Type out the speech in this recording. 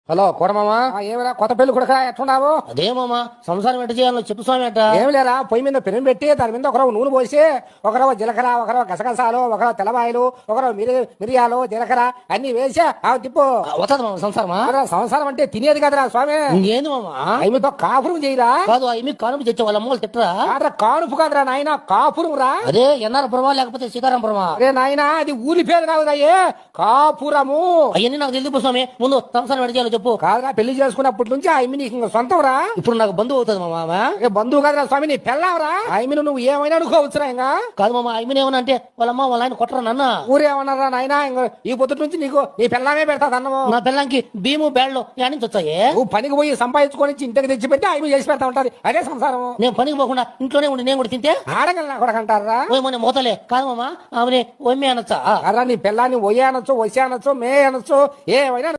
Hello కోడమామా ఏమిరా కొత్త పెళ్లి కొడుక ఎట్లున్నావు? అదేమమ్మా సంసారం ఎట్ట చేయాలో చెప్పు స్వామి ఎట్ట. ఏమి లేరా పొయ్యి మీద పెనం పెట్టి దాని మీద ఒకరవ నూనె పోసి ఒకరవ జీలకర్ర ఒకరవ గసగసాలు ఒకరవ తెల్లవాయలు ఒకరవ మిరియాలు జీలకర్ర అన్ని వేసి తిప్పు. వస్తుంది మామ సంసారమా? సంసారం అంటే తినేది కదరా స్వామి. ఇంకేంది మామ? ఆమెతో కాపురం చేయరా? కాదు ఆమె కానుపు తెచ్చే వాళ్ళ అమ్మలు తిట్టరా? కానుపు కాదురా నాయన కాపురం రా. అదే ఎన్ఆర్పురమా లేకపోతే సీతారాంపురమా? అరే నాయన అది ఊరి పేరు కాదురాయే కాపురము. అవన్నీ నాకు తెలియదు స్వామి. ముందు సంసారం ఎట్ట చేయాలో చెప్పు. కాదురా పెళ్లి చేసుకున్నప్పటి నుంచి ఆమె నీకు సొంతం రా. ఇప్పుడు నాకు బంధువు అవుతుంది మామ. బంధువు కాదురా స్వామి నీ పెళ్ళావరా. ఆమెను నువ్వు ఏమైనా అనుకోవచ్చురా. ఇంకా కాదు మామ ఆమెను ఏమన్నా అంటే వాళ్ళమ్మ వాళ్ళ ఆయన కొట్టరా నన్న? ఊరేమన్నారా నాయన ఈ పొద్దు నుంచి నీకు నీ పెళ్ళామే పెడతాది అన్నము. నా పిల్లంకి భీము బ్యాడ్లో యాడ్ నుంచి వచ్చాయి. నువ్వు పనికి పోయి సంపాదించుకొని ఇంటికి తెచ్చి పెట్టి ఆమె చేసి పెడతా ఉంటది. అదే సంసారం. నేను పనికి పోకుండా ఇంట్లోనే ఉండి నేను కూడా తింటే ఆడగల నా కూడా అంటారా? మన మోతలే కాదు మామ ఆమె ఒమ్మే అనొచ్చా? అరా నీ పెళ్ళాన్ని ఒయ్య అనొచ్చు వసి అనొచ్చు మే అనొచ్చు ఏమైనా